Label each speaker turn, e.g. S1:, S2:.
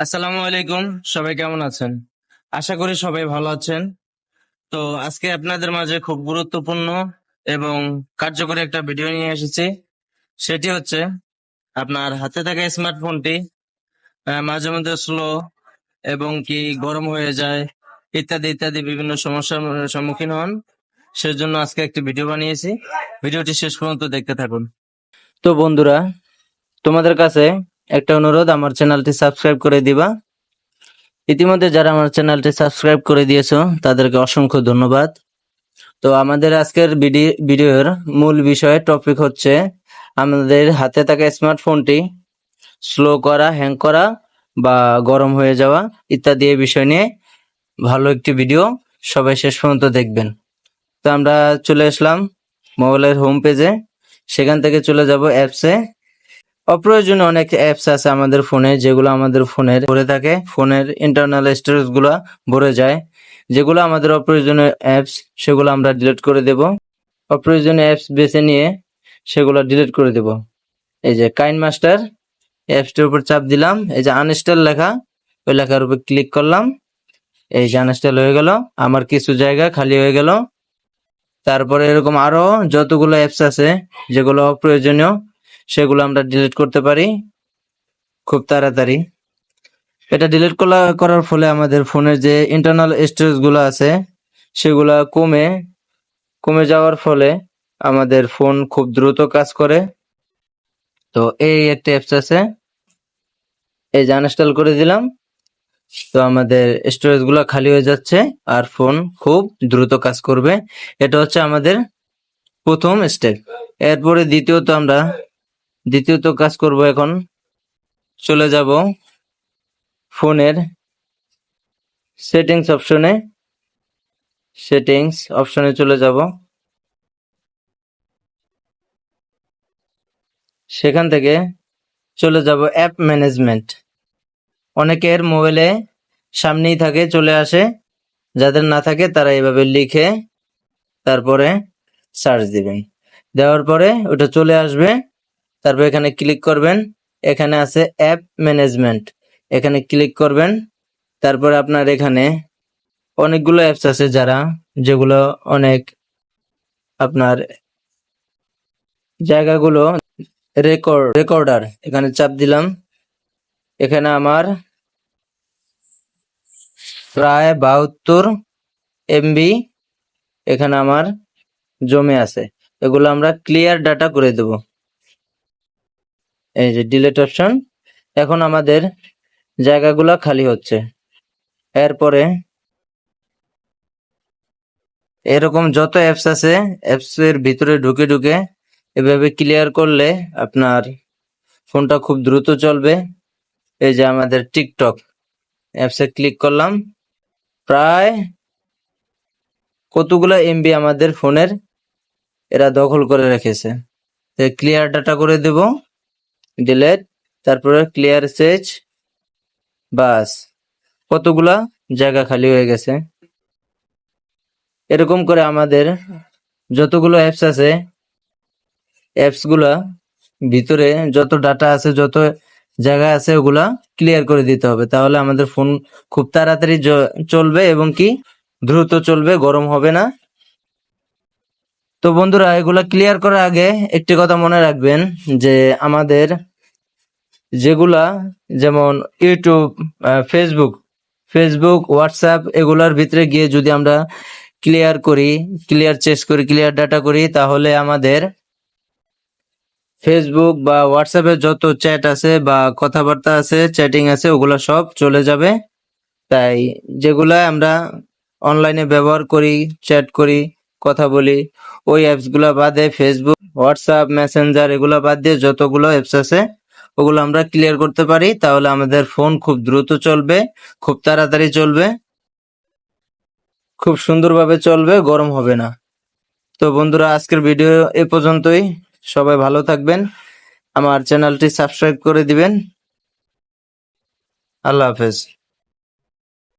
S1: আসসালামু আলাইকুম। সবাই কেমন আছেন? আশা করি সবাই ভালো আছেন। তো আজকে আপনাদের মাঝে খুব গুরুত্বপূর্ণ এবং কার্যকরী একটা ভিডিও নিয়ে এসেছি। সেটি হচ্ছে আপনার হাতে থাকা স্মার্টফোনটি মাঝে মধ্যে স্লো এবং কি গরম হয়ে যায়, ইত্যাদি ইত্যাদি বিভিন্ন সমস্যার সম্মুখীন হন। সেজন্য আজকে একটি ভিডিও বানিয়েছি। ভিডিওটি শেষ পর্যন্ত দেখতে থাকুন। তো বন্ধুরা, তোমাদের কাছে একটা অনুরোধ, আমার চ্যানেলটি সাবস্ক্রাইব করে দিবা। ইতিমধ্যে যারা আমার চ্যানেলটি সাবস্ক্রাইব করে দিয়েছো তাদেরকে অসংখ্য ধন্যবাদ। তো আমাদের আজকের ভিডিওর মূল বিষয় টপিক হচ্ছে আমাদের হাতে থাকা স্মার্টফোনটি স্লো করা, হ্যাং করা বা গরম হয়ে যাওয়া ইত্যাদি এই বিষয় নিয়ে ভালো একটি ভিডিও, সবাই শেষ পর্যন্ত দেখবেন। তো আমরা চলে আসলাম মোবাইলের হোম পেজে। সেখান থেকে চলে যাব অ্যাপসে। অপ্রয়োজনীয় অনেক অ্যাপস আছে আমাদের ফোনে, যেগুলো আমাদের ফোনের ভরে থাকে, ফোনের ইন্টারনাল স্টোরেজ গুলা ভরে যায়। যেগুলো আমাদের অপ্রয়োজনীয় অ্যাপস, সেগুলো আমরা ডিলিট করে দেব। অপ্রয়োজনীয় অ্যাপস বেছে নিয়ে সেগুলো ডিলিট করে দেব। এই যে কাইন মাস্টার অ্যাপসটির উপর চাপ দিলাম, এই যে আনইনস্টল লেখা, ওই লেখার উপর ক্লিক করলাম। এই যে আনইনস্টল হয়ে গেল, আমার কিছু জায়গা খালি হয়ে গেল। তারপরে এরকম আরো যতগুলো অ্যাপস আছে যেগুলো অপ্রয়োজনীয়, সেগুলো আমরা ডিলিট করতে পারি খুব তাড়াতাড়ি। এটা ডিলিট করার ফলে আমাদের ফোনের যে ইন্টারনাল স্টোরেজ গুলো আছে সেগুলা কমে কমে যাওয়ার ফলে আমাদের ফোন খুব দ্রুত কাজ করে। তো এই একটা অ্যাপস আছে, এই যে আনইনস্টল করে দিলাম। তো আমাদের স্টোরেজ গুলা খালি হয়ে যাচ্ছে আর ফোন খুব দ্রুত কাজ করবে। এটা হচ্ছে আমাদের প্রথম স্টেপ। এরপরে দ্বিতীয়ত কাজ করব। এখন চলে যাব ফোনের সেটিংস অপশনে চলে যাব। সেখান থেকে চলে যাব অ্যাপ ম্যানেজমেন্ট। অনেকের মোবাইলে সামনেই থাকে, চলে আসে। যাদের না থাকে তারা এইভাবে লিখে তারপরে সার্চ দিবেন। দেওয়ার পরে ওটা চলে আসবে। তারপর এখানে ক্লিক করবেন, এখানে আছে অ্যাপ ম্যানেজমেন্ট, এখানে ক্লিক করবেন। তারপরে আপনার এখানে অনেকগুলো অ্যাপস আছে যেগুলো অনেক আপনার জায়গাগুলো রেকর্ডার, এখানে চাপ দিলাম। এখানে আমার প্রায় 72 MB এখানে আমার জমে আছে। এগুলো আমরা ক্লিয়ার ডাটা করে দেব। এই যে ডিলিট অপশন। এখন আমাদের জায়গাগুলো খালি হচ্ছে। এরপরে এরকম যত অ্যাপস আছে অ্যাপস এর ভিতরে ঢুকে ঢুকে এভাবে ক্লিয়ার করলে আপনার ফোনটা খুব দ্রুত চলবে। এই যে আমাদের টিকটক অ্যাপসে ক্লিক করলাম, প্রায় কতগুলো এমবি আমাদের ফোনের এরা দখল করে রেখেছে। ক্লিয়ার ডাটা করে দেব, ডিলেট, তারপরে ক্লিয়ার সেচ। বাস, কতগুলা জায়গা খালি হয়ে গেছে। এরকম করে আমাদের যতগুলো অ্যাপস আছে, অ্যাপস গুলা ভিতরে যত ডাটা আছে, যত জায়গা আছে, ওগুলা ক্লিয়ার করে দিতে হবে। তাহলে আমাদের ফোন খুব তাড়াতাড়ি চলবে এবং কি দ্রুত চলবে, গরম হবে না। তো বন্ধুরা, এগুলা ক্লিয়ার করার আগে একটি কথা মনে রাখবেন, যে আমাদের যেগুলা যেমন ইউটিউব, ফেসবুক, হোয়াটসঅ্যাপ, এগুলার ভিতরে গিয়ে যদি আমরা ক্লিয়ার ডাটা করি, তাহলে আমাদের ফেসবুক বা হোয়াটসঅ্যাপে যত চ্যাট আছে বা কথাবার্তা আছে, চ্যাটিং আছে, ওগুলা সব চলে যাবে। তাই যেগুলা আমরা অনলাইনে ব্যবহার করি, চ্যাট করি, কথা বলি, ওই অ্যাপস গুলা বাদে, ফেসবুক, হোয়াটসঅ্যাপ, মেসেঞ্জার, এগুলা বাদ দিয়ে যতগুলো অ্যাপস আছে ওগুলো আমরা ক্লিয়ার করতে পারি। তাহলে আমাদের ফোন খুব দ্রুত চলবে, খুব তাড়াতাড়ি চলবে, খুব সুন্দরভাবে চলবে, গরম হবে না। তো বন্ধুরা, আজকের ভিডিও এ পর্যন্তই। সবাই ভালো থাকবেন, আমার চ্যানেলটি সাবস্ক্রাইব করে দিবেন। আল্লাহ হাফেজ।